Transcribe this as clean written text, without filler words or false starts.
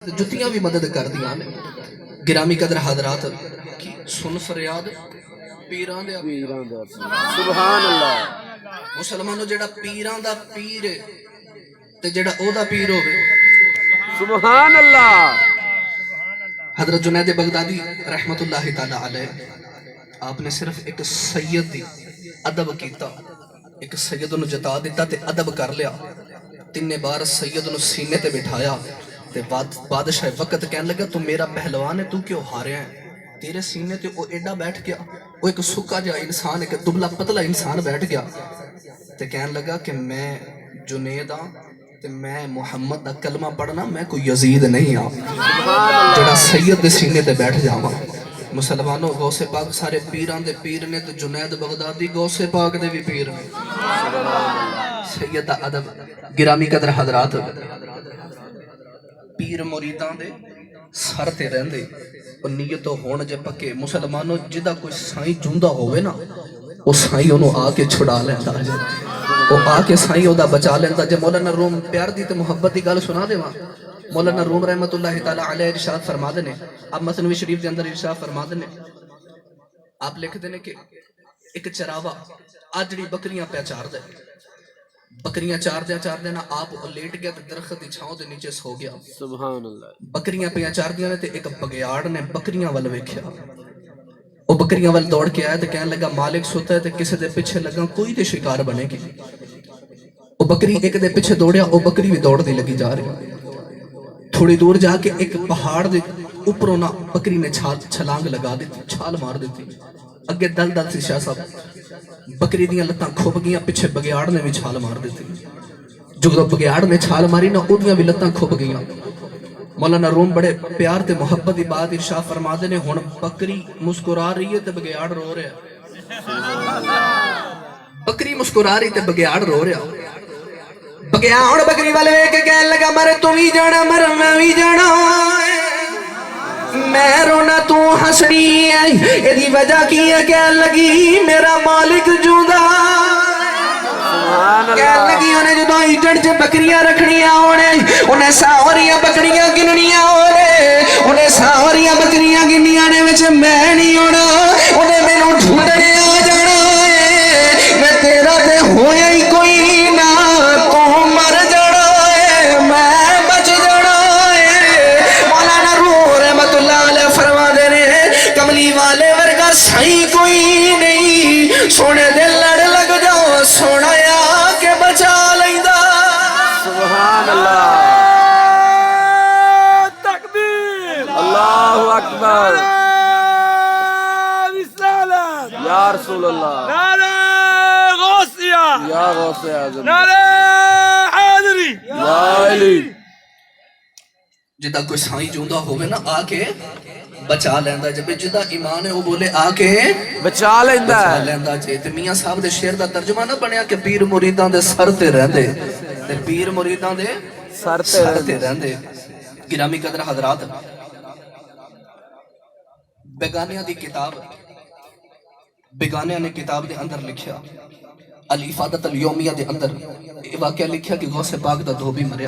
جتیاں بھی مدد کر دیاں نے گرامی قدر حضرات کی سن فریاد پیران دے سبحان اللہ مسلمانوں جڑا پیران دا پیر ہے تے جڑا او دا پیر ہوئے سبحان اللہ حضرت جنید بغدادی رحمت اللہ تعالی علیہ آپ نے صرف ایک سید دی ادب کیتا ایک سید انہوں جتا دیتا تے ادب کر لیا تین بار سید انہوں سینے تے بٹھایا تے بادشاہ وقت کہنے لگا تو میرا پہلوان ہے تو کیوں ہارے ہیں تیرے سینے تے وہ ایڈا بیٹھ گیا وہ ایک سکا جا انسان ایک دبلا پتلا انسان بیٹھ گیا تے کہنے لگا کہ میں جنید ہاں تے میں محمد دا کلمہ پڑھنا میں کوئی یزید نہیں ہاں جڑا سید دے سینے تے بیٹھ جاواں مسلمانوں غوث پاک سارے پیران دے پیر نے تے جنید بغدادی غوث پاک دے بھی پیر نے سید دا ادب گرامی قدر حضرات پیر مریداں دے سر تے رہندے اور نیتوں ہون جے پکے مسلمانوں جدا کوئی سائیں جوندہ ہوئے نا وہ سائیں انہوں آ کے چھڑا لیندہ جے وہ آ کے سائیں او دا بچا لیندہ جے مولانا روم پیار دی تے محبت دی گال سنا دے وہاں مولانا روم رحمت اللہ تعالی علیہ ارشاد فرما دینے اب مثنوی شریف دے اندر ارشاد فرما دینے آپ لکھ دینے کہ ایک چراوا آجڑی بکریاں پہ چار دے بکریاں چار دینا آپ لیٹ گیا تو درخت دی چھاؤں دے نیچے سو گیا سبحان اللہ بکریاں پہ چار دیاں تے ایک بگیاڑ نے بکریاں وال ویکھیا وہ بکریاں وال دوڑ کے آیا تے کہنے لگا مالک سوتا ہے تے کسے دے پیچھے لگا کوئی دے شکار بنے گی وہ بکری ایک دے پیچھے دوڑیا وہ بکری بھی دوڑ دی لگی جا رہی تھوڑی دور جا کے ایک پہاڑ دے اوپروں نہ بکری نے چھلانگ لگا دیتی چھال مار دیتی اگے دل دل سی شاہ صاحب بکری دیاں لتاں کھوپ گیاں پیچھے بگیاڑ نے بھی چھال مار دیتی جو بگیاڑ نے چھال ماری نہ اودیاں بھی لتاں کھوپ گیاں مولانا روم بڑے پیار تے محبت دی بات ارشاد فرما دے نے ہن بکری مسکرا رہی ہے تے بگیاڑ رو رہا بکری مسکرا رہی تے بگیاڑ رو رہا بگیاڑ بکری والے کے کہنے لگا مرے تو بھی جانا مر میں بھی جانا میں رونا تو ہسنی ہے ایدی وجہ کی ہے کہنے لگی میرا مالک جوندہ کہنے لگی انہیں جو دو ایٹڑ سے بکریاں رکھنیاں انہیں ساوریاں بکریاں گننیاں انہیں ساوریاں بکریاں گننیاں نے وچ میں نہیں ہونا انہیں میں نو ڈھونڈنے آ جانا ہے میں تیرا تے ہویا ہی کوئی نہ تو مر جانا ہے میں بچ جانا ہے مولانا روح رحمت اللہ علیہ فرما دے رہے کملی والے ورگا سائیں کوئی نہیں سونے دل لڑ لگ جاؤ سونا یا کے بچا لیندہ سبحان اللہ تکبیر اللہ اکبر رسالت یا رسول اللہ نعرہ غوثیہ یا غوث اعظم نعرہ حیدری یا علی جدا کوئی سائیں جوندہ ہوئے نا آکے بچا لیندہ جب جدا ایمان ہے وہ بولے آکے بچا لیندہ بچا ہے لیندہ جے میاں صاحب دے شیر دا ترجمہ نہ بنیا کہ پیر مریداں دے سر تے رہندے تے پیر مریداں دے سر تے رہندے گرامی قدر حضرات بیگانیاں دی کتاب بیگانیاں نے کتاب دے اندر لکھیا الافادت الیومیہ دے اندر یہ واقعہ لکھیا کہ غوث پاک دا دھوبی مریا